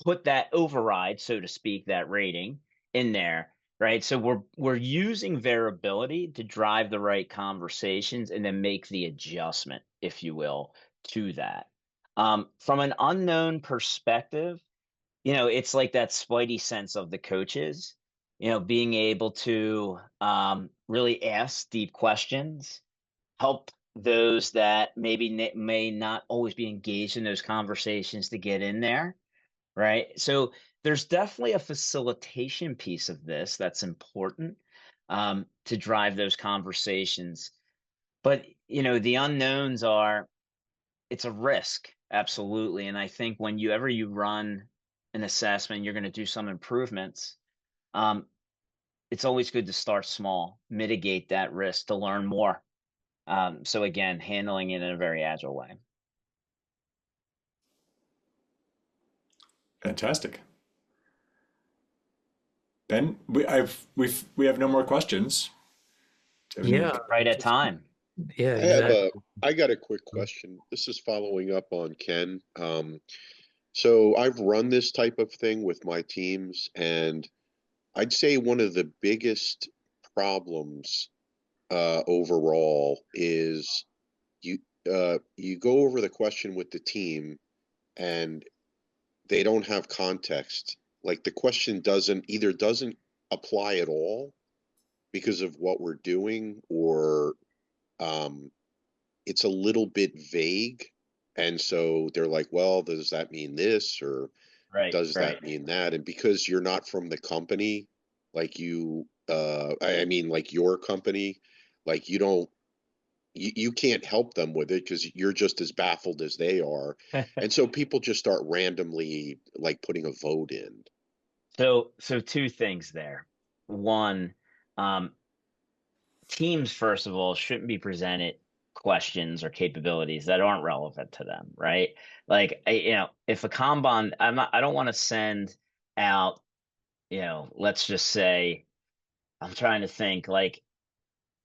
put that override, so to speak, that rating in there, right? So we're using variability to drive the right conversations and then make the adjustment, if you will, to that. From an unknown perspective, it's like that spidey sense of the coaches, being able to really ask deep questions, help those that maybe may not always be engaged in those conversations to get in there, right? So there's definitely a facilitation piece of this that's important to drive those conversations. But the unknowns are it's a risk, absolutely. And I think whenever you run an assessment, you're going to do some improvements. Um, it's always good to start small, mitigate that risk to learn more. So again, handling it in a very agile way.
Fantastic. Ben, we have no more questions. Do you have any-
Yeah,
Right at time.
yeah,
I have
exactly.
I got a quick question. This is following up on Ken. So I've run this type of thing with my teams, and I'd say one of the biggest problems overall is you you go over the question with the team and they don't have context. Like the question doesn't apply at all because of what we're doing, or um, it's a little bit vague. And so they're like, well, does that mean this? Or
Right,
does
right.
that mean that? And because you're not from the company, like I mean, like your company, like you can't help them with it because you're just as baffled as they are. And so people just start randomly like putting a vote in.
So 2 things there. One, um, teams, first of all, shouldn't be presented questions or capabilities that aren't relevant to them, right? Like, if a Kanban, I don't want to send out, let's just say, I'm trying to think like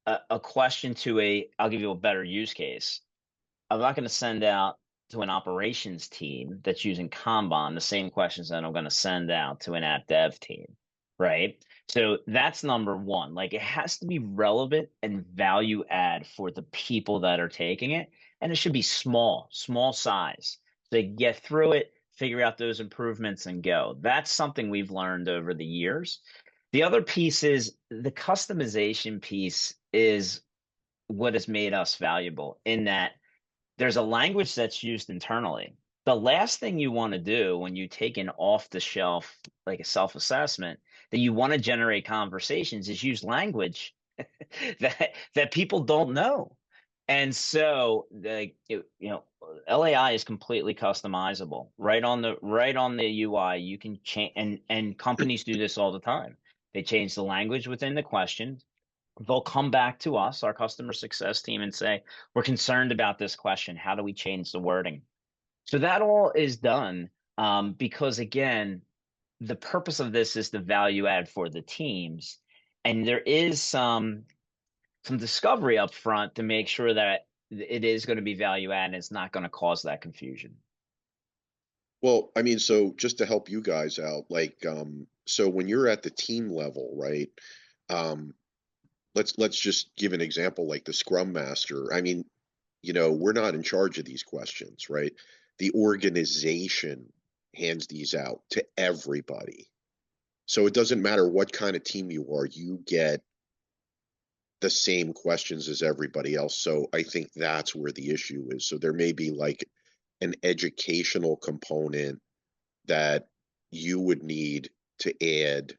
a question I'll give you a better use case. I'm not going to send out to an operations team that's using Kanban the same questions that I'm going to send out to an app dev team, right? So that's number one. Like it has to be relevant and value add for the people that are taking it. And it should be small size. So they get through it, figure out those improvements and go. That's something we've learned over the years. The other piece is the customization piece is what has made us valuable in that there's a language that's used internally. The last thing you want to do when you take an off the shelf, like a self assessment, that you want to generate conversations is use language that people don't know. And so LAI is completely customizable. Right on the UI, you can change and companies do this all the time. They change the language within the question, they'll come back to us, our customer success team, and say, we're concerned about this question. How do we change the wording? So that all is done because, again, the purpose of this is the value add for the teams. And there is some discovery up front to make sure that it is going to be value add and it's not going to cause that confusion.
Well, I mean, so just to help you guys out, like, so when you're at the team level, right? Um, let's just give an example, like the Scrum Master. I mean, we're not in charge of these questions, right? The organization hands these out to everybody. So it doesn't matter what kind of team you are, you get the same questions as everybody else. So I think that's where the issue is. So there may be like an educational component that you would need to add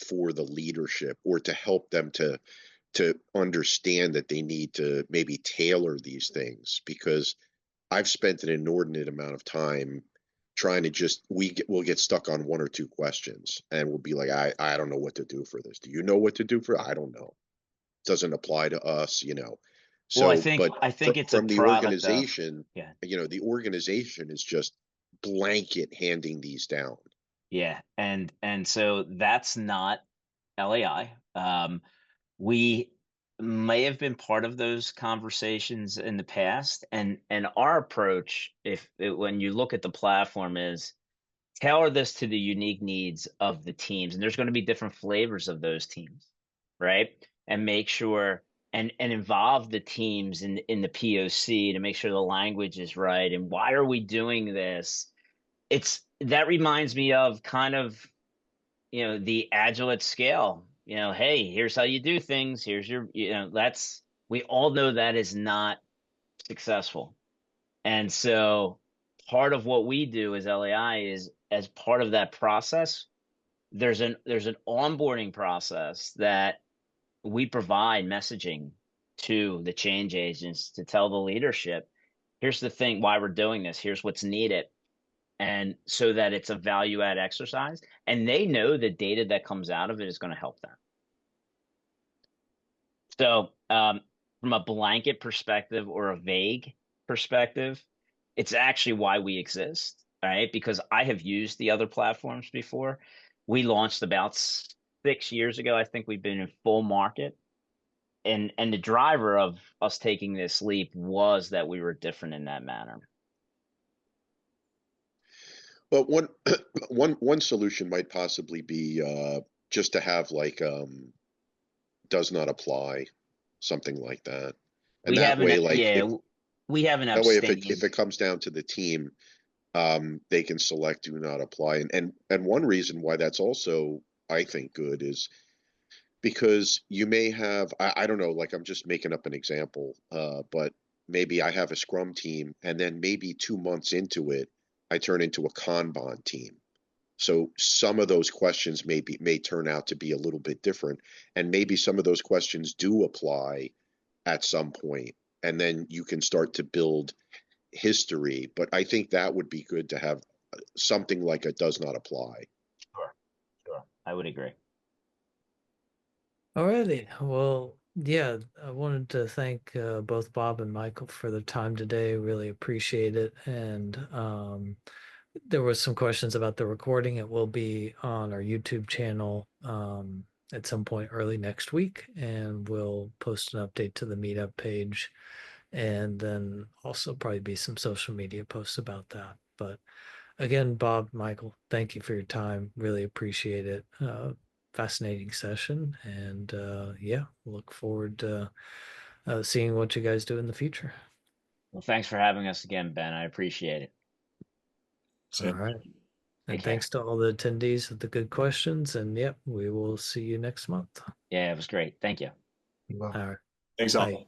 for the leadership, or to help them to understand that they need to maybe tailor these things? Because I've spent an inordinate amount of time trying to just we'll get stuck on one or two questions, and we'll be like, I don't know what to do for this. Do you know what to do for? I don't know. Doesn't apply to us, you know.
Well,
So, but
I think it's a
from the
product of,
organization,
yeah,
you know, the organization is just blanket handing these down.
yeah, and so that's not LAI. We may have been part of those conversations in the past, and our approach, when you look at the platform, is tailor this to the unique needs of the teams, and there's going to be different flavors of those teams, right? And make sure and involve the teams in the POC to make sure the language is right. And why are we doing this? It's that reminds me of kind of, the agile at scale. Hey, here's how you do things. Here's your, that's, we all know that is not successful. And so part of what we do as LAI is, as part of that process, there's an onboarding process that we provide messaging to the change agents to tell the leadership, here's the thing, why we're doing this, here's what's needed. And so that it's a value add exercise, and they know the data that comes out of it is going to help them. So from a blanket perspective or a vague perspective, it's actually why we exist, right? Because I have used the other platforms before. We launched about 6 years ago. I think we've been in full market. And the driver of us taking this leap was that we were different in that manner.
But one solution might possibly be just to have like does not apply, something like that. And
We
that
haven't,
way, like
yeah,
if
we haven't
that way if
abstained.
it comes down to the team, they can select do not apply. And one reason why that's also, I think, good is because you may have, I don't know, like I'm just making up an example, but maybe I have a Scrum team, and then maybe 2 months into it, I turn into a Kanban team. So some of those questions may turn out to be a little bit different, and maybe some of those questions do apply at some point, and then you can start to build history. But I think that would be good to have something like a does not apply.
Sure, sure. I would agree.
Alrighty. Well, yeah, I wanted to thank both Bob and Michael for the time today. Really appreciate it. And there was some questions about the recording. It will be on our YouTube channel at some point early next week, and we'll post an update to the meetup page, and then also probably be some social media posts about that. But again, Bob, Michael, thank you for your time. Really appreciate it. Fascinating session, and yeah, look forward to seeing what you guys do in the future.
Well, thanks for having us again, Ben. I appreciate it.
All right.
Take
And
care.
thanks to all the attendees with the good questions. And yep, we will see you next month.
Yeah, it was great. Thank you.
Well.
All right.
Thanks all.
Bye.